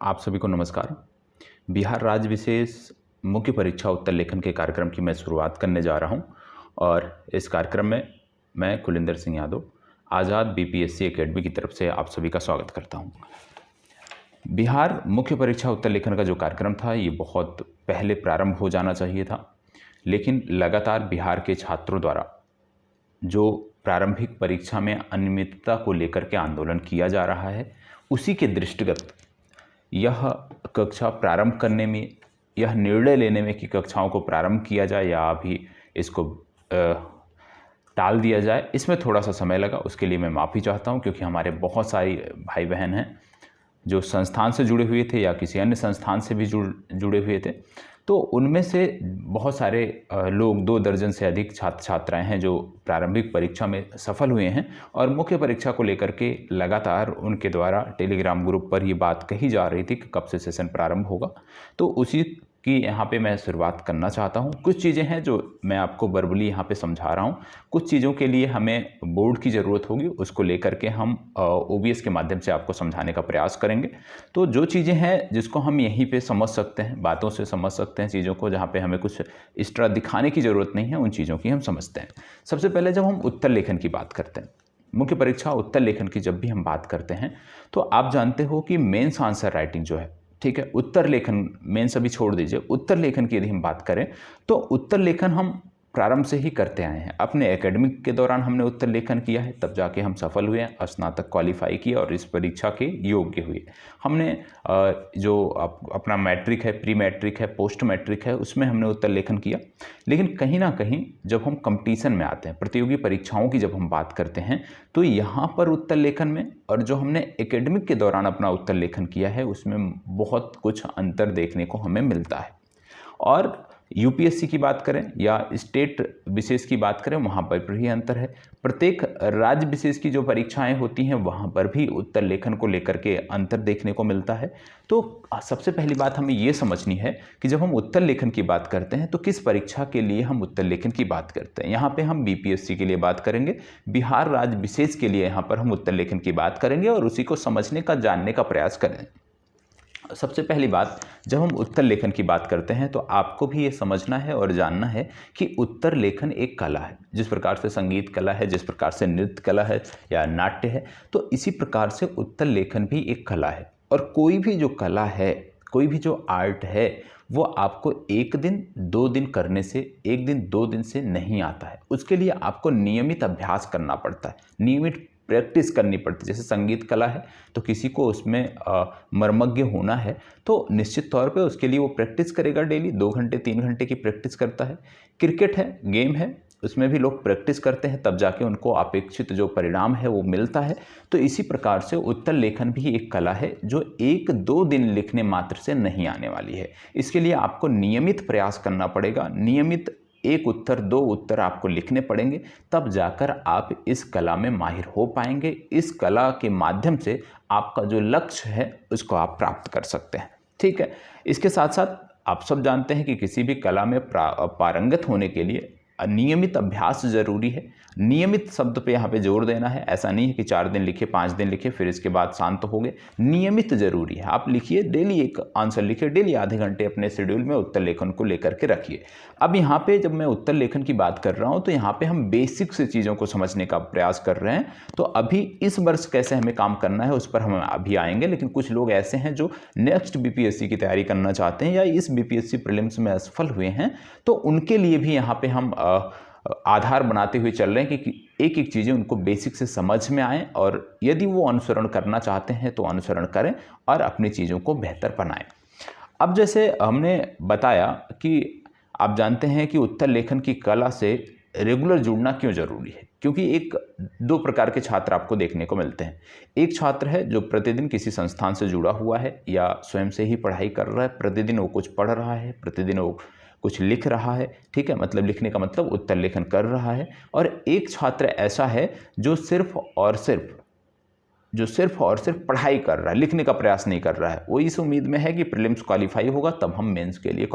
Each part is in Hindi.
आप सभी को नमस्कार। बिहार राज्य विशेष मुख्य परीक्षा उत्तर लेखन के कार्यक्रम की मैं शुरुआत करने जा रहा हूं और इस कार्यक्रम में मैं कुलिंदर सिंह यादव आज़ाद बीपीएससी एकेडमी की तरफ से आप सभी का स्वागत करता हूं। बिहार मुख्य परीक्षा उत्तर लेखन का जो कार्यक्रम था ये बहुत पहले प्रारंभ हो जाना चाहिए था, लेकिन लगातार बिहार के छात्रों द्वारा जो प्रारंभिक परीक्षा में अनियमितता को लेकर के आंदोलन किया जा रहा है, उसी के दृष्टिगत यह कक्षा प्रारंभ करने में, यह निर्णय लेने में कि कक्षाओं को प्रारंभ किया जाए या अभी इसको टाल दिया जाए, इसमें थोड़ा सा समय लगा। उसके लिए मैं माफ़ी चाहता हूं, क्योंकि हमारे बहुत सारे भाई बहन हैं जो संस्थान से जुड़े हुए थे या किसी अन्य संस्थान से भी जुड़े हुए थे। तो उनमें से बहुत सारे लोग, 2 दर्जन से अधिक छात्र छात्राएं हैं जो प्रारंभिक परीक्षा में सफल हुए हैं और मुख्य परीक्षा को लेकर के लगातार उनके द्वारा टेलीग्राम ग्रुप पर ये बात कही जा रही थी कि कब से सेशन प्रारंभ होगा। तो उसी की यहाँ पे मैं शुरुआत करना चाहता हूँ। कुछ चीज़ें हैं जो मैं आपको वर्बली यहाँ पे समझा रहा हूँ, कुछ चीज़ों के लिए हमें बोर्ड की ज़रूरत होगी, उसको लेकर के हम ओबीएस के माध्यम से आपको समझाने का प्रयास करेंगे। तो जो चीज़ें हैं जिसको हम यहीं पे समझ सकते हैं, बातों से समझ सकते हैं चीज़ों को, जहाँ पे हमें कुछ एक्स्ट्रा दिखाने की ज़रूरत नहीं है, उन चीज़ों की हम समझते हैं। सबसे पहले जब हम उत्तर लेखन की बात करते हैं, मुख्य परीक्षा उत्तर लेखन की जब भी हम बात करते हैं, तो आप जानते हो कि मेंस आंसर राइटिंग जो है, ठीक है, उत्तर लेखन, मेंस अभी छोड़ दीजिए, उत्तर लेखन की यदि हम बात करें तो उत्तर लेखन हम प्रारंभ से ही करते आए हैं। अपने एकेडमिक के दौरान हमने उत्तर लेखन किया है, तब जाके हम सफल हुए, स्नातक क्वालिफाई किए और इस परीक्षा के योग्य हुए। हमने जो अपना मैट्रिक है, प्री मैट्रिक है, पोस्ट मैट्रिक है, उसमें हमने उत्तर लेखन किया। लेकिन कहीं ना कहीं जब हम कंपटीशन में आते हैं, प्रतियोगी परीक्षाओं की जब हम बात करते हैं, तो यहाँ पर उत्तर लेखन में और जो हमने एकेडमिक के दौरान अपना उत्तर लेखन किया है, उसमें बहुत कुछ अंतर देखने को हमें मिलता है। और यूपीएससी की बात करें या स्टेट विशेष की बात करें, वहाँ पर भी अंतर है। प्रत्येक राज्य विशेष की जो परीक्षाएं होती हैं, वहाँ पर भी उत्तर लेखन को लेकर के अंतर देखने को मिलता है। तो सबसे पहली बात हमें ये समझनी है कि जब हम उत्तर लेखन की बात करते हैं तो किस परीक्षा के लिए हम उत्तर लेखन की बात करते हैं। यहाँ पे हम बीपीएससी के लिए बात करेंगे, बिहार राज्य विशेष के लिए यहाँ पर हम उत्तर लेखन की बात करेंगे और उसी को समझने का, जानने का प्रयास करेंगे। सबसे पहली बात, जब हम उत्तर लेखन की बात करते हैं तो आपको भी ये समझना है और जानना है कि उत्तर लेखन एक कला है। जिस प्रकार से संगीत कला है, जिस प्रकार से नृत्य कला है या नाट्य है, तो इसी प्रकार से उत्तर लेखन भी एक कला है। और कोई भी जो कला है, कोई भी जो आर्ट है, वो आपको 1 दिन 2 दिन करने से, 1 दिन 2 दिन से नहीं आता है। उसके लिए आपको नियमित अभ्यास करना पड़ता है, नियमित प्रैक्टिस करनी पड़ती है। जैसे संगीत कला है तो किसी को उसमें मर्मज्ञ होना है तो निश्चित तौर पे उसके लिए वो प्रैक्टिस करेगा, डेली 2 घंटे 3 घंटे की प्रैक्टिस करता है। क्रिकेट है, गेम है, उसमें भी लोग प्रैक्टिस करते हैं, तब जाके उनको अपेक्षित जो परिणाम है वो मिलता है। तो इसी प्रकार से उत्तर लेखन भी एक कला है जो 1-2 दिन लिखने मात्र से नहीं आने वाली है। इसके लिए आपको नियमित प्रयास करना पड़ेगा, नियमित 1 उत्तर 2 उत्तर आपको लिखने पड़ेंगे, तब जाकर आप इस कला में माहिर हो पाएंगे। इस कला के माध्यम से आपका जो लक्ष्य है उसको आप प्राप्त कर सकते हैं, ठीक है। इसके साथ साथ आप सब जानते हैं कि किसी भी कला में पारंगत होने के लिए नियमित अभ्यास जरूरी है। नियमित शब्द पे यहाँ पे जोर देना है। ऐसा नहीं है कि 4 दिन लिखे, 5 दिन लिखे, फिर इसके बाद शांत हो गए। नियमित जरूरी है। आप लिखिए, डेली एक आंसर लिखिए, डेली आधे घंटे अपने शेड्यूल में उत्तर लेखन को लेकर के रखिए। अब यहाँ पे जब मैं उत्तर लेखन की बात कर रहा हूँ तो यहाँ पे हम बेसिक से चीज़ों को समझने का प्रयास कर रहे हैं। तो अभी इस वर्ष कैसे हमें काम करना है उस पर हम अभी आएंगे। लेकिन कुछ लोग ऐसे हैं जो नेक्स्ट बीपीएससी की तैयारी करना चाहते हैं या इस बीपीएससी प्रीलिम्स में असफल हुए हैं, तो उनके लिए भी यहाँ पे हम आधार बनाते हुए चल रहे हैं कि एक एक चीज़ें उनको बेसिक से समझ में आएँ और यदि वो अनुसरण करना चाहते हैं तो अनुसरण करें और अपनी चीज़ों को बेहतर बनाएं। अब जैसे हमने बताया कि आप जानते हैं कि उत्तर लेखन की कला से रेगुलर जुड़ना क्यों जरूरी है, क्योंकि 2 प्रकार के छात्र आपको देखने को मिलते हैं। एक छात्र है जो प्रतिदिन किसी संस्थान से जुड़ा हुआ है या स्वयं से ही पढ़ाई कर रहा है, प्रतिदिन वो कुछ पढ़ रहा है, प्रतिदिन वो कुछ लिख रहा है, ठीक है, मतलब लिखने का मतलब उत्तर लेखन कर रहा है। और एक छात्र ऐसा है जो सिर्फ और सिर्फ पढ़ाई कर रहा है, लिखने का प्रयास नहीं कर रहा है। वो इस उम्मीद में है कि प्रीलिम्स क्वालिफाई होगा तब हम मेंस के लिए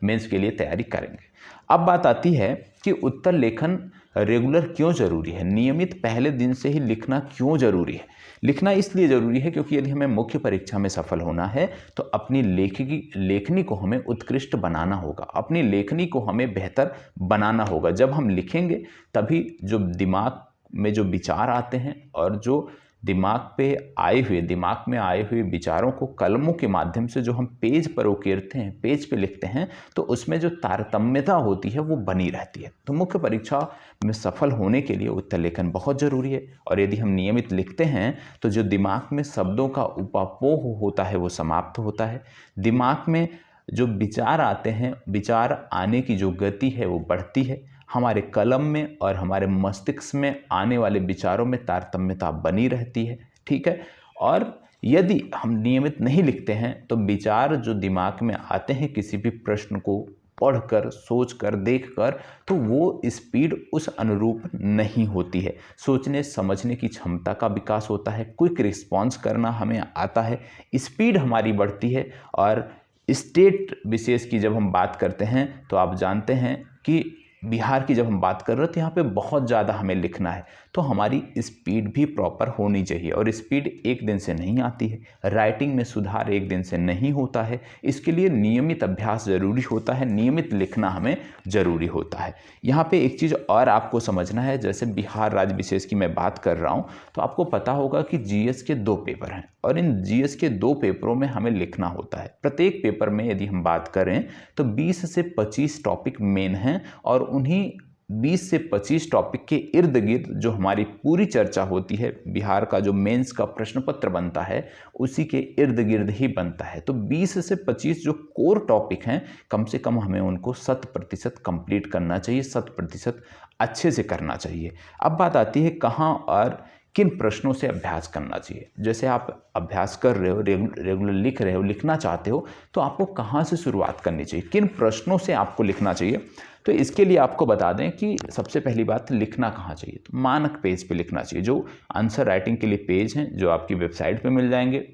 मेंस के लिए तैयारी करेंगे। अब बात आती है कि उत्तर लेखन रेगुलर क्यों जरूरी है, नियमित पहले दिन से ही लिखना क्यों जरूरी है। लिखना इसलिए ज़रूरी है क्योंकि यदि हमें मुख्य परीक्षा में सफल होना है तो अपनी लेखनी को हमें उत्कृष्ट बनाना होगा, अपनी लेखनी को हमें बेहतर बनाना होगा। जब हम लिखेंगे तभी जो दिमाग में जो विचार आते हैं और जो दिमाग में आए हुए विचारों को कलमों के माध्यम से जो हम पेज पर उकेरते हैं, पेज पे लिखते हैं, तो उसमें जो तारतम्यता होती है वो बनी रहती है। तो मुख्य परीक्षा में सफल होने के लिए उत्तर लेखन बहुत ज़रूरी है। और यदि हम नियमित लिखते हैं तो जो दिमाग में शब्दों का उपापोह होता है वो समाप्त होता है। दिमाग में जो विचार आते हैं, विचार आने की जो गति है वो बढ़ती है। हमारे कलम में और हमारे मस्तिष्क में आने वाले विचारों में तारतम्यता बनी रहती है। ठीक है। और यदि हम नियमित नहीं लिखते हैं तो विचार जो दिमाग में आते हैं किसी भी प्रश्न को पढ़कर, सोचकर, देखकर, तो वो स्पीड उस अनुरूप नहीं होती है। सोचने समझने की क्षमता का विकास होता है, क्विक रिस्पॉन्स करना हमें आता है, स्पीड हमारी बढ़ती है। और स्टेट विशेष की जब हम बात करते हैं तो आप जानते हैं कि बिहार की जब हम बात कर रहे हैं तो यहाँ पे बहुत ज़्यादा हमें लिखना है, तो हमारी स्पीड भी प्रॉपर होनी चाहिए। और स्पीड एक दिन से नहीं आती है, राइटिंग में सुधार एक दिन से नहीं होता है। इसके लिए नियमित अभ्यास ज़रूरी होता है, नियमित लिखना हमें ज़रूरी होता है। यहाँ पे एक चीज़ और आपको समझना है, जैसे बिहार राज्य विशेष की मैं बात कर रहा हूँ तो आपको पता होगा कि जीएस के 2 पेपर हैं और इन जीएस के 2 पेपरों में हमें लिखना होता है। प्रत्येक पेपर में यदि हम बात करें तो 20 से 25 टॉपिक मेन हैं और उन्हीं 20 से 25 टॉपिक के इर्द गिर्द जो हमारी पूरी चर्चा होती है, बिहार का जो मेंस का प्रश्न पत्र बनता है उसी के इर्द गिर्द ही बनता है। तो 20 से 25 जो कोर टॉपिक हैं, कम से कम हमें उनको 100% कंप्लीट करना चाहिए, 100% अच्छे से करना चाहिए। अब बात आती है कहाँ और किन प्रश्नों से अभ्यास करना चाहिए। जैसे आप अभ्यास कर रहे हो, रेगुलर लिख रहे हो, लिखना चाहते हो, तो आपको कहाँ से शुरुआत करनी चाहिए, किन प्रश्नों से आपको लिखना चाहिए। तो इसके लिए आपको बता दें कि सबसे पहली बात, लिखना कहाँ चाहिए, तो मानक पेज पे लिखना चाहिए। जो आंसर राइटिंग के लिए पेज हैं जो आपकी वेबसाइट पे मिल जाएंगे,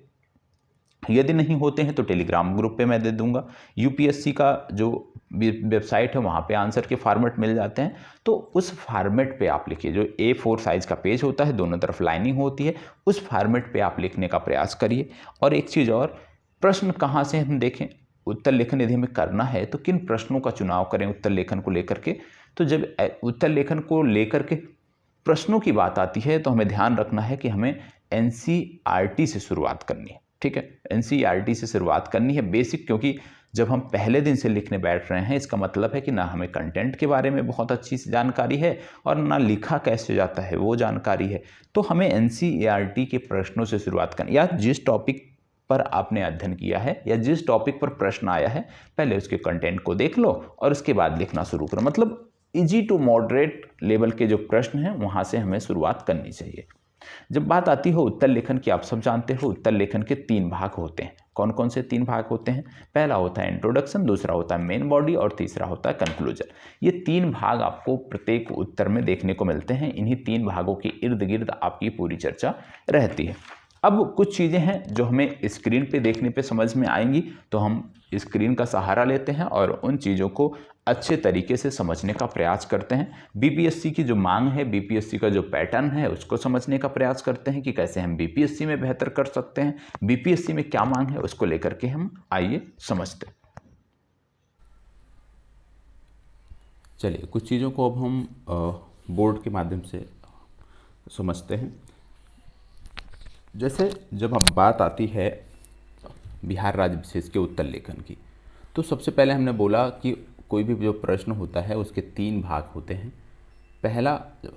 यदि नहीं होते हैं तो टेलीग्राम ग्रुप पे मैं दे दूंगा। यूपीएससी का जो वेबसाइट है वहाँ पे आंसर के फॉर्मेट मिल जाते हैं, तो उस फॉर्मेट पे आप लिखिए। जो A4 साइज़ का पेज होता है, दोनों तरफ लाइनिंग होती है, उस फॉर्मेट पे आप लिखने का प्रयास करिए। और एक चीज़ और, प्रश्न कहाँ से हम देखें, उत्तर लेखन यदि हमें करना है तो किन प्रश्नों का चुनाव करें उत्तर लेखन को लेकर के। तो जब उत्तर लेखन को लेकर के प्रश्नों की बात आती है तो हमें ध्यान रखना है कि हमें एनसीईआरटी से शुरुआत करनी है। ठीक है, एनसीईआरटी से शुरुआत करनी है, बेसिक, क्योंकि जब हम पहले दिन से लिखने बैठ रहे हैं इसका मतलब है कि ना हमें कंटेंट के बारे में बहुत अच्छी सी जानकारी है और ना लिखा कैसे जाता है वो जानकारी है। तो हमें एनसीईआरटी के प्रश्नों से शुरुआत करनी, या जिस टॉपिक पर आपने अध्ययन किया है या जिस टॉपिक पर प्रश्न आया है पहले उसके कंटेंट को देख लो और उसके बाद लिखना शुरू करो। मतलब इजी टू मॉडरेट लेवल के जो प्रश्न हैं वहाँ से हमें शुरुआत करनी चाहिए। जब बात आती है उत्तर लेखन की, आप सब जानते हो उत्तर लेखन के 3 भाग होते हैं। कौन कौन से 3 भाग होते हैं? पहला होता है इंट्रोडक्शन, दूसरा होता है मेन बॉडी और तीसरा होता है कंक्लूजन। ये 3 भाग आपको प्रत्येक उत्तर में देखने को मिलते हैं। इन्हीं 3 भागों के इर्द गिर्द आपकी पूरी चर्चा रहती है। अब कुछ चीज़ें हैं जो हमें स्क्रीन पे देखने पे समझ में आएंगी, तो हम स्क्रीन का सहारा लेते हैं और उन चीज़ों को अच्छे तरीके से समझने का प्रयास करते हैं। बीपीएससी की जो मांग है, बीपीएससी का जो पैटर्न है उसको समझने का प्रयास करते हैं कि कैसे हम बीपीएससी में बेहतर कर सकते हैं, बीपीएससी में क्या मांग है उसको लेकर के हम आइए समझते हैं। चलिए कुछ चीज़ों को अब हम बोर्ड के माध्यम से समझते हैं। जैसे जब हम बात आती है बिहार राज्य विशेष के उत्तर लेखन की, तो सबसे पहले हमने बोला कि कोई भी जो प्रश्न होता है उसके 3 भाग होते हैं। पहला,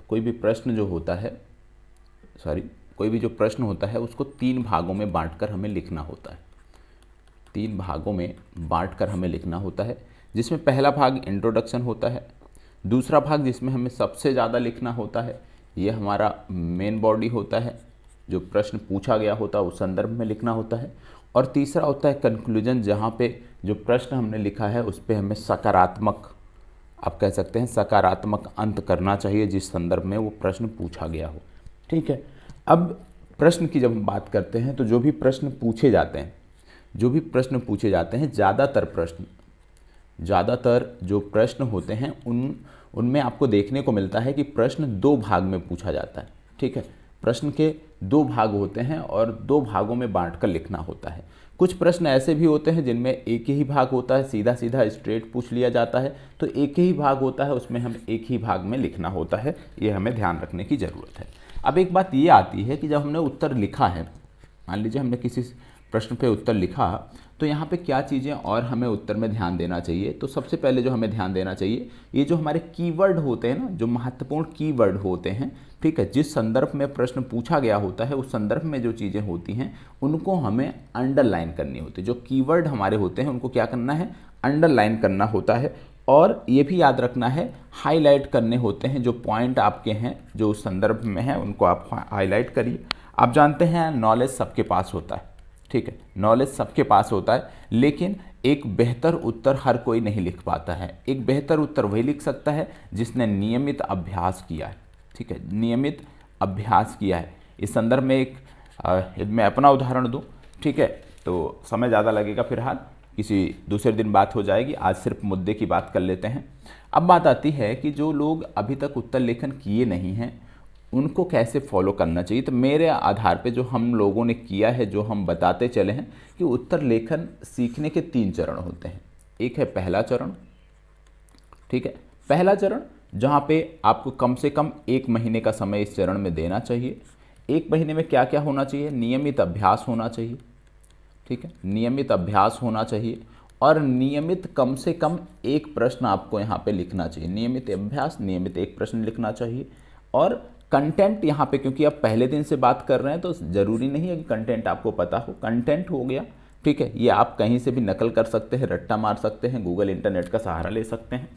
कोई भी प्रश्न जो होता है, कोई भी जो प्रश्न होता है उसको 3 भागों में बांटकर हमें लिखना होता है। 3 भागों में बांटकर हमें लिखना होता है, जिसमें पहला भाग इंट्रोडक्शन होता है, दूसरा भाग जिसमें हमें सबसे ज़्यादा लिखना होता है ये हमारा मेन बॉडी होता है, जो प्रश्न पूछा गया होता है उस संदर्भ में लिखना होता है, और तीसरा होता है कंक्लूजन, जहाँ पे जो प्रश्न हमने लिखा है उस पर हमें सकारात्मक, आप कह सकते हैं सकारात्मक अंत करना चाहिए जिस संदर्भ में वो प्रश्न पूछा गया हो। ठीक है, अब प्रश्न की जब हम बात करते हैं तो जो भी प्रश्न पूछे जाते हैं, ज़्यादातर जो प्रश्न होते हैं उनमें आपको देखने को मिलता है कि प्रश्न 2 भाग में पूछा जाता है। ठीक है, प्रश्न के 2 भाग होते हैं और 2 भागों में बांट कर लिखना होता है। कुछ प्रश्न ऐसे भी होते हैं जिनमें एक ही भाग होता है, सीधा सीधा स्ट्रेट पूछ लिया जाता है, तो एक ही भाग होता है, उसमें हम एक ही भाग में लिखना होता है। ये हमें ध्यान रखने की ज़रूरत है। अब एक बात ये आती है कि जब हमने उत्तर लिखा है, मान लीजिए हमने किसी प्रश्न पे उत्तर लिखा, तो यहाँ पे क्या चीज़ें और हमें उत्तर में ध्यान देना चाहिए। तो सबसे पहले जो हमें ध्यान देना चाहिए, ये जो हमारे कीवर्ड होते हैं ना, जो महत्वपूर्ण कीवर्ड होते हैं, ठीक है, जिस संदर्भ में प्रश्न पूछा गया होता है उस संदर्भ में जो चीज़ें होती हैं उनको हमें अंडरलाइन करनी होती है। जो कीवर्ड हमारे होते हैं उनको क्या करना है, अंडरलाइन करना होता है। और ये भी याद रखना है, हाईलाइट करने होते हैं। जो पॉइंट आपके हैं जो उस संदर्भ में हैं उनको आप हाईलाइट करिए। आप जानते हैं नॉलेज सबके पास होता है, ठीक है, नॉलेज सबके पास होता है, लेकिन एक बेहतर उत्तर हर कोई नहीं लिख पाता है। एक बेहतर उत्तर वही लिख सकता है जिसने नियमित अभ्यास किया है, ठीक है, नियमित अभ्यास किया है। इस संदर्भ में मैं अपना उदाहरण दूं, ठीक है, तो समय ज़्यादा लगेगा, फिलहाल किसी दूसरे दिन बात हो जाएगी। आज सिर्फ मुद्दे की बात कर लेते हैं। अब बात आती है कि जो लोग अभी तक उत्तर लेखन किए नहीं हैं उनको कैसे फॉलो करना चाहिए। तो मेरे आधार पे जो हम लोगों ने किया है, जो हम बताते चले हैं कि उत्तर लेखन सीखने के 3 चरण होते हैं। एक है पहला चरण, ठीक है, पहला चरण जहाँ पे आपको कम से कम 1 महीने का समय इस चरण में देना चाहिए। 1 महीने में क्या क्या होना चाहिए, नियमित अभ्यास होना चाहिए, ठीक है, नियमित अभ्यास होना चाहिए और नियमित कम से कम 1 प्रश्न आपको यहाँ पे लिखना चाहिए। नियमित अभ्यास, नियमित 1 प्रश्न लिखना चाहिए। और कंटेंट यहाँ पे, क्योंकि आप पहले दिन से बात कर रहे हैं तो ज़रूरी नहीं है कि कंटेंट आपको पता हो। कंटेंट हो गया, ठीक है, ये आप कहीं से भी नकल कर सकते हैं, रट्टा मार सकते हैं, गूगल इंटरनेट का सहारा ले सकते हैं।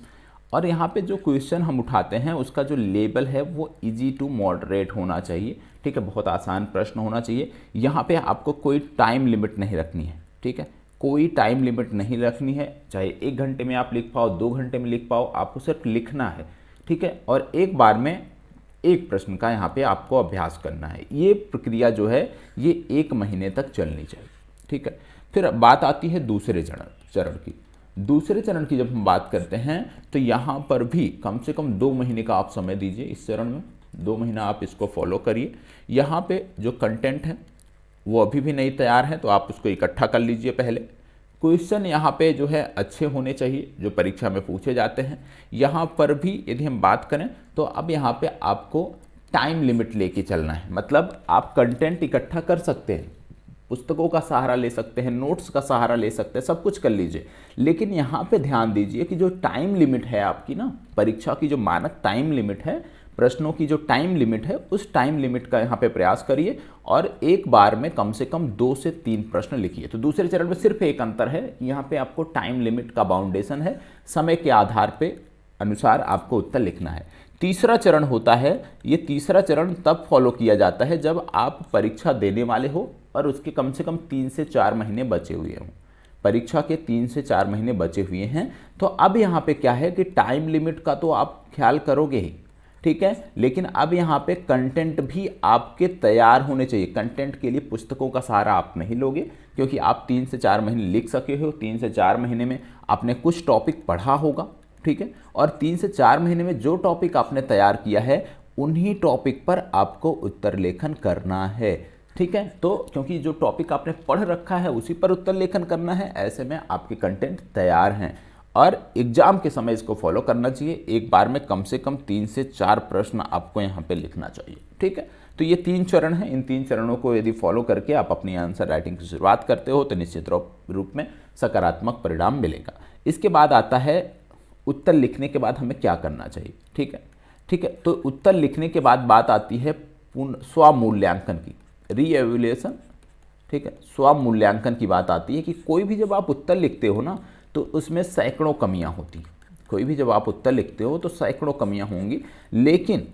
और यहाँ पे जो क्वेश्चन हम उठाते हैं उसका जो लेवल है वो इजी टू मॉडरेट होना चाहिए, ठीक है, बहुत आसान प्रश्न होना चाहिए। यहाँ पे आपको कोई टाइम लिमिट नहीं रखनी है, ठीक है, कोई टाइम लिमिट नहीं रखनी है। चाहे 1 घंटे में आप लिख पाओ, 2 घंटे में लिख पाओ, आपको सिर्फ लिखना है, ठीक है, और एक बार में 1 प्रश्न का यहाँ पे आपको अभ्यास करना है। ये प्रक्रिया जो है ये 1 महीने तक चलनी चाहिए, ठीक है। फिर बात आती है दूसरे चरण की। दूसरे चरण की जब हम बात करते हैं तो यहाँ पर भी कम से कम 2 महीने का आप समय दीजिए। इस चरण में 2 महीना आप इसको फॉलो करिए। यहाँ पे जो कंटेंट है वो अभी भी नहीं तैयार है तो आप उसको इकट्ठा कर लीजिए। पहले क्वेश्चन यहाँ पे जो है अच्छे होने चाहिए जो परीक्षा में पूछे जाते हैं। यहाँ पर भी यदि हम बात करें तो अब यहाँ पे आपको टाइम लिमिट लेके चलना है। मतलब आप कंटेंट इकट्ठा कर सकते हैं, पुस्तकों का सहारा ले सकते हैं, नोट्स का सहारा ले सकते हैं, सब कुछ कर लीजिए, लेकिन यहाँ पे ध्यान दीजिए कि जो टाइम लिमिट है आपकी ना, परीक्षा की जो मानक टाइम लिमिट है, प्रश्नों की जो टाइम लिमिट है, उस टाइम लिमिट का यहाँ पे प्रयास करिए और एक बार में कम से कम 2 से 3 प्रश्न लिखिए। तो दूसरे चरण में सिर्फ एक अंतर है, यहाँ पे आपको टाइम लिमिट का बाउंडेशन है, समय के आधार पे अनुसार आपको उत्तर लिखना है। तीसरा चरण होता है, ये तीसरा चरण तब फॉलो किया जाता है जब आप परीक्षा देने वाले हो और उसके कम से कम 3 से 4 महीने बचे हुए हों। परीक्षा के 3 से 4 महीने बचे हुए हैं तो अब यहाँ पे क्या है कि टाइम लिमिट का तो आप ख्याल करोगे ही, ठीक है, लेकिन अब यहाँ पे कंटेंट भी आपके तैयार होने चाहिए। कंटेंट के लिए पुस्तकों का सहारा आप नहीं लोगे क्योंकि आप 3 से 4 महीने लिख सके हो। 3 से 4 महीने में आपने कुछ टॉपिक पढ़ा होगा, ठीक है, और 3 से 4 महीने में जो टॉपिक आपने तैयार किया है उन्हीं टॉपिक पर आपको उत्तर लेखन करना है, ठीक है। तो क्योंकि जो टॉपिक आपने पढ़ रखा है उसी पर उत्तर लेखन करना है, ऐसे में आपके कंटेंट तैयार हैं और एग्जाम के समय इसको फॉलो करना चाहिए। एक बार में कम से कम 3 से 4 प्रश्न आपको यहाँ पे लिखना चाहिए, ठीक है। तो ये 3 चरण हैं। इन 3 चरणों को यदि फॉलो करके आप अपनी आंसर राइटिंग की शुरुआत करते हो तो निश्चित रूप में सकारात्मक परिणाम मिलेगा। इसके बाद आता है उत्तर लिखने के बाद हमें क्या करना चाहिए, ठीक है, ठीक है। तो उत्तर लिखने के बाद बात आती है स्वमूल्यांकन की, रीएवैल्यूएशन, ठीक है। स्वमूल्यांकन की बात आती है कि कोई भी जब आप उत्तर लिखते हो ना तो उसमें सैकड़ों कमियां होती हैं। कोई भी जब आप उत्तर लिखते हो तो सैकड़ों कमियां होंगी, लेकिन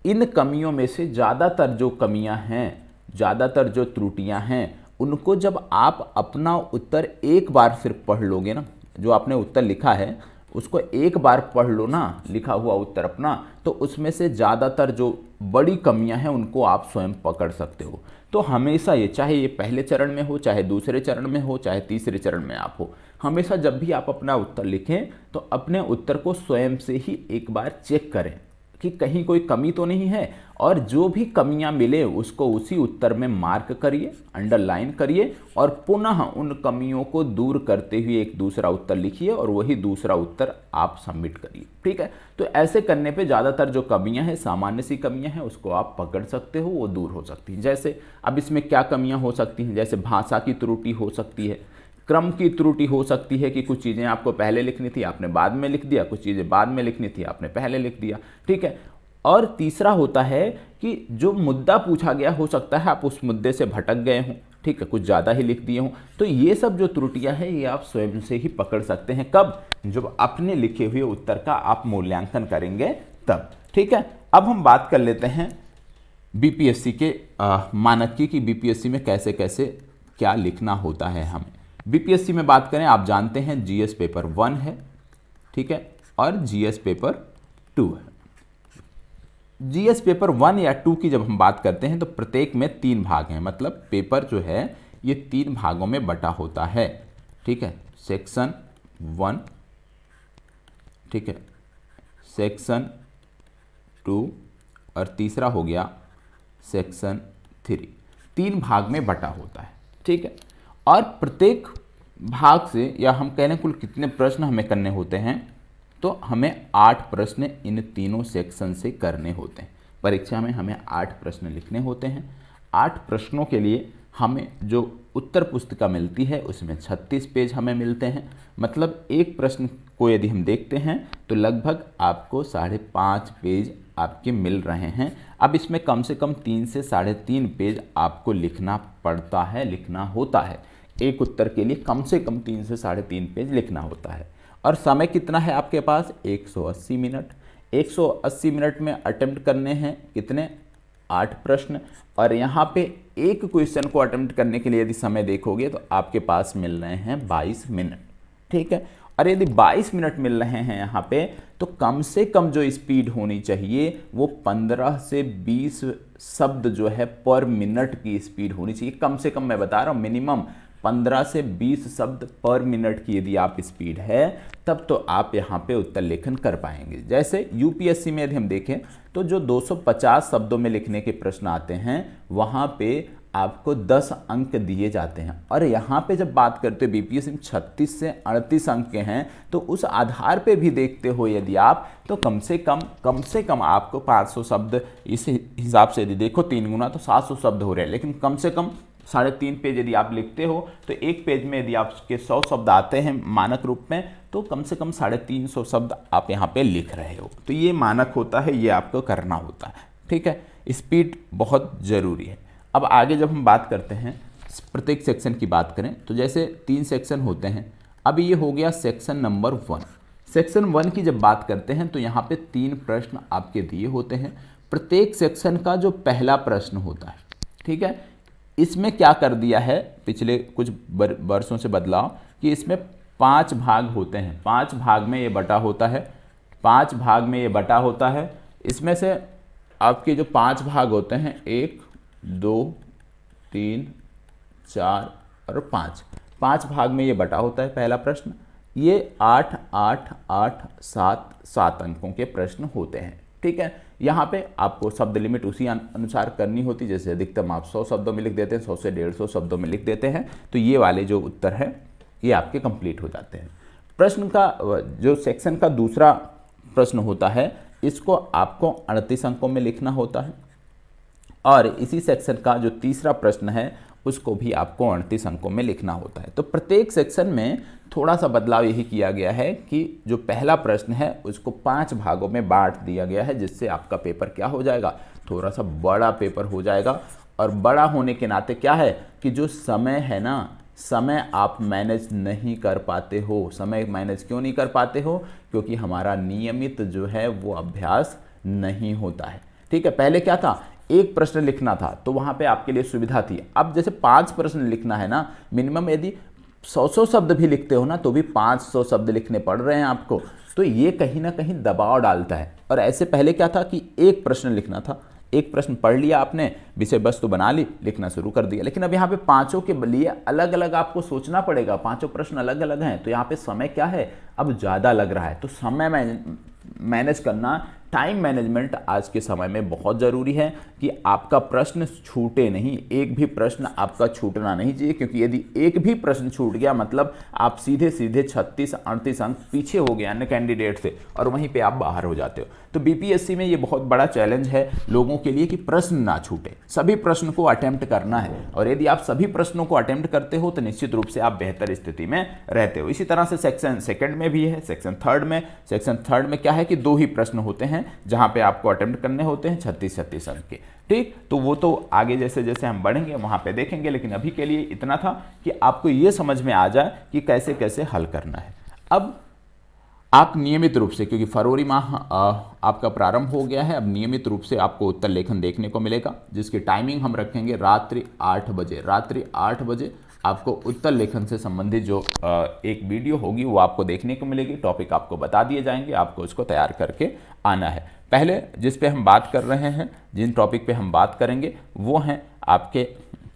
इन कमियों में से ज़्यादातर जो कमियां हैं, ज़्यादातर जो त्रुटियां हैं, उनको जब आप अपना उत्तर एक बार सिर्फ पढ़ लोगे ना, जो आपने उत्तर लिखा है उसको एक बार पढ़ लो ना, लिखा हुआ उत्तर अपना, तो उसमें से ज़्यादातर जो बड़ी कमियां हैं उनको आप स्वयं पकड़ सकते हो। तो हमेशा ये, चाहे ये पहले चरण में हो, चाहे दूसरे चरण में हो, चाहे तीसरे चरण में आप हो, हमेशा जब भी आप अपना उत्तर लिखें तो अपने उत्तर को स्वयं से ही एक बार चेक करें, कि कहीं कोई कमी तो नहीं है, और जो भी कमियां मिले उसको उसी उत्तर में मार्क करिए, अंडरलाइन करिए, और पुनः उन कमियों को दूर करते हुए एक दूसरा उत्तर लिखिए और वही दूसरा उत्तर आप सबमिट करिए। ठीक है, तो ऐसे करने पे ज़्यादातर जो कमियां हैं, सामान्य सी कमियां हैं, उसको आप पकड़ सकते हो, वो दूर हो सकती हैं। जैसे अब इसमें क्या कमियां हो सकती हैं, जैसे भाषा की त्रुटि हो सकती है, क्रम की त्रुटि हो सकती है कि कुछ चीज़ें आपको पहले लिखनी थी आपने बाद में लिख दिया, कुछ चीज़ें बाद में लिखनी थी आपने पहले लिख दिया। ठीक है, और तीसरा होता है कि जो मुद्दा पूछा गया हो सकता है आप उस मुद्दे से भटक गए हों, ठीक है, कुछ ज़्यादा ही लिख दिए हों। तो ये सब जो त्रुटियां हैं ये आप स्वयं से ही पकड़ सकते हैं। कब? जब अपने लिखे हुए उत्तर का आप मूल्यांकन करेंगे तब। ठीक है, अब हम बात कर लेते हैं बीपीएससी के मानक की, कि बीपीएससी में कैसे कैसे क्या लिखना होता है हमें। बीपीएससी में बात करें, आप जानते हैं जीएस पेपर 1 है, ठीक है, और जीएस पेपर 2 है। जीएस पेपर 1 या 2 की जब हम बात करते हैं तो प्रत्येक में 3 भाग हैं, मतलब पेपर जो है ये 3 भागों में बटा होता है। ठीक है, सेक्शन 1, ठीक है, सेक्शन 2 और तीसरा हो गया सेक्शन 3। 3 भाग में बटा होता है। ठीक है, और प्रत्येक भाग से, या हम कह लें कुल कितने प्रश्न हमें करने होते हैं, तो हमें 8 प्रश्न इन तीनों सेक्शन से करने होते हैं। परीक्षा में हमें 8 प्रश्न लिखने होते हैं। 8 प्रश्नों के लिए हमें जो उत्तर पुस्तिका मिलती है उसमें 36 पेज हमें मिलते हैं। मतलब एक प्रश्न को यदि हम देखते हैं तो लगभग आपको 5.5 पेज आपके मिल रहे हैं। अब इसमें कम से कम 3 से 3.5 पेज आपको लिखना पड़ता है, लिखना होता है। एक उत्तर के लिए कम से कम 3 से 3.5 पेज लिखना होता है। और समय कितना है आपके पास? 180 मिनट। 180 मिनट में अटेम्प्ट करने हैं कितने? 8 प्रश्न। और यहाँ पे एक क्वेश्चन को अटेम्प्ट करने के लिए यदि समय देखोगे तो आपके पास मिल रहे हैं 22 मिनट। ठीक है, और यदि 22 मिनट मिल रहे हैं यहाँ पे, तो कम से कम जो स्पीड होनी चाहिए वो 15 से 20 शब्द जो है पर मिनट की स्पीड होनी चाहिए। कम से कम मैं बता रहा हूँ, मिनिमम 15 से 20 शब्द पर मिनट की यदि आप स्पीड है तब तो आप यहाँ पे उत्तर लेखन कर पाएंगे। जैसे यूपीएससी में यदि हम देखें तो जो 250 शब्दों में लिखने के प्रश्न आते हैं वहाँ पे आपको 10 अंक दिए जाते हैं, और यहाँ पे जब बात करते हो बीपीएससी में 36 से 38 अंक के हैं, तो उस आधार पे भी देखते हो यदि आप, तो कम से कम आपको 500 शब्द, इस हिसाब से यदि देखो 3 गुना तो 700 शब्द हो रहे हैं। लेकिन कम से कम 3.5 पेज यदि आप लिखते हो तो एक पेज में यदि आपके 100 शब्द आते हैं मानक रूप में, तो कम से कम 350 शब्द आप यहाँ पे लिख रहे हो। तो ये मानक होता है, ये आपको करना होता है। ठीक है, स्पीड बहुत ज़रूरी है। अब आगे जब हम बात करते हैं प्रत्येक सेक्शन की बात करें, तो जैसे 3 सेक्शन होते हैं। अब ये हो गया सेक्शन नंबर 1। सेक्शन 1 की जब बात करते हैं तो यहाँ पे 3 प्रश्न आपके दिए होते हैं। प्रत्येक सेक्शन का जो पहला प्रश्न होता है, ठीक है, इसमें क्या कर दिया है पिछले कुछ वर्षों से बदलाव, कि इसमें 5 भाग होते हैं। 5 भाग में ये बटा होता है। 5 भाग में ये बटा होता है। इसमें से आपके जो 5 भाग होते हैं, 1, 2, 3, 4 और 5 भाग में ये बटा होता है पहला प्रश्न। ये 8, 8, 8, 7, 7 अंकों के प्रश्न होते हैं। ठीक है, यहाँ पे आपको शब्द लिमिट उसी अनुसार करनी होती है। जैसे अधिकतम आप 100 शब्दों में लिख देते हैं, 100 से 150 शब्दों में लिख देते हैं, तो ये वाले जो उत्तर है ये आपके कंप्लीट हो जाते हैं। प्रश्न का जो सेक्शन का दूसरा प्रश्न होता है, इसको आपको 38 अंकों में लिखना होता है, और इसी सेक्शन का जो तीसरा प्रश्न है उसको भी आपको 38 अंकों में लिखना होता है। तो प्रत्येक सेक्शन में थोड़ा सा बदलाव यही किया गया है कि जो पहला प्रश्न है उसको 5 भागों में बांट दिया गया है, जिससे आपका पेपर क्या हो जाएगा, थोड़ा सा बड़ा पेपर हो जाएगा। और बड़ा होने के नाते क्या है कि जो समय है ना, समय आप मैनेज नहीं कर पाते हो। समय मैनेज क्यों नहीं कर पाते हो? क्योंकि हमारा नियमित जो है वो अभ्यास नहीं होता है। ठीक है, पहले क्या था, एक प्रश्न लिखना था तो वहाँ पे आपके लिए सुविधा थी। अब जैसे 5 प्रश्न लिखना है ना, मिनिमम यदि 100 शब्द भी लिखते हो ना तो भी 500 शब्द लिखने पड़ रहे हैं आपको, तो ये कहीं ना कहीं दबाव डालता है। और ऐसे पहले क्या था कि एक प्रश्न लिखना था, एक प्रश्न पढ़ लिया आपने, विषय वस्तु बना ली, लिखना शुरू कर दिया। लेकिन अब यहाँ पे 5 के लिए अलग अलग आपको सोचना पड़ेगा, 5 प्रश्न अलग अलग हैं, तो यहाँ पे समय क्या है, अब ज़्यादा लग रहा है। तो समय मैनेज करना टाइम मैनेजमेंट आज के समय में बहुत ज़रूरी है कि आपका प्रश्न छूटे नहीं, एक भी प्रश्न आपका छूटना नहीं चाहिए, क्योंकि यदि एक भी प्रश्न छूट गया मतलब आप सीधे सीधे 36-38 अंक पीछे हो गए अन्य कैंडिडेट से और वहीं पे आप बाहर हो जाते हो। तो बीपीएससी में ये बहुत बड़ा चैलेंज है लोगों के लिए कि प्रश्न ना छूटे, सभी प्रश्न को अटेम्प्ट करना है, और यदि आप सभी प्रश्नों को अटेम्प्ट करते हो तो निश्चित रूप से आप बेहतर स्थिति में रहते हो। इसी तरह से सेक्शन सेकंड में भी है, सेक्शन थर्ड में क्या है कि 2 ही प्रश्न होते हैं जहां पे आपको अटेम्प्ट करने होते हैं 36-36 अंक के। ठीक, तो वो तो आगे जैसे जैसे हम बढ़ेंगे वहां पे देखेंगे, लेकिन अभी के लिए इतना था कि आपको ये समझ में आ जाए कि कैसे कैसे हल करना है। अब आप नियमित रूप से, क्योंकि फरवरी माह आपका प्रारंभ हो गया है, अब नियमित रूप से आपको उत्तर लेखन देखने को मिलेगा, जिसकी टाइमिंग हम रखेंगे रात्रि 8 बजे। रात्रि 8 बजे आपको उत्तर लेखन से संबंधित जो एक वीडियो होगी वो आपको देखने को मिलेगी। टॉपिक आपको बता दिए जाएंगे, आपको उसको तैयार करके आना है। पहले जिस पे हम बात कर रहे हैं, जिन टॉपिक पे हम बात करेंगे वो हैं आपके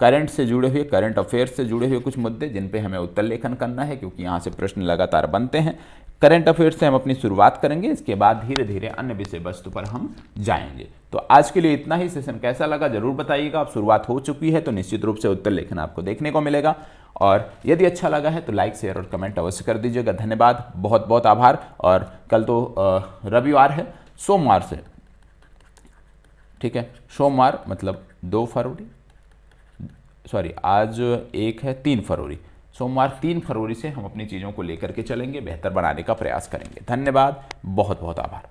करंट से जुड़े हुए, करंट अफेयर्स से जुड़े हुए कुछ मुद्दे जिन पे हमें उत्तर लेखन करना है, क्योंकि यहाँ से प्रश्न लगातार बनते हैं। करंट अफेयर्स से हम अपनी शुरुआत करेंगे, इसके बाद धीरे धीरे अन्य विषय वस्तु पर हम जाएंगे। तो आज के लिए इतना ही। सेशन कैसा लगा जरूर बताइएगा। अब शुरुआत हो चुकी है तो निश्चित रूप से उत्तर लेखन आपको देखने को मिलेगा, और यदि अच्छा लगा है तो लाइक शेयर और कमेंट अवश्य कर दीजिएगा। धन्यवाद, बहुत बहुत आभार। और कल तो रविवार है, सोमवार से, ठीक है, सोमवार मतलब 2 फरवरी, सॉरी आज 1 है 3 फरवरी, सोमवार 3 फरवरी से हम अपनी चीज़ों को लेकर के चलेंगे, बेहतर बनाने का प्रयास करेंगे। धन्यवाद, बहुत बहुत आभार।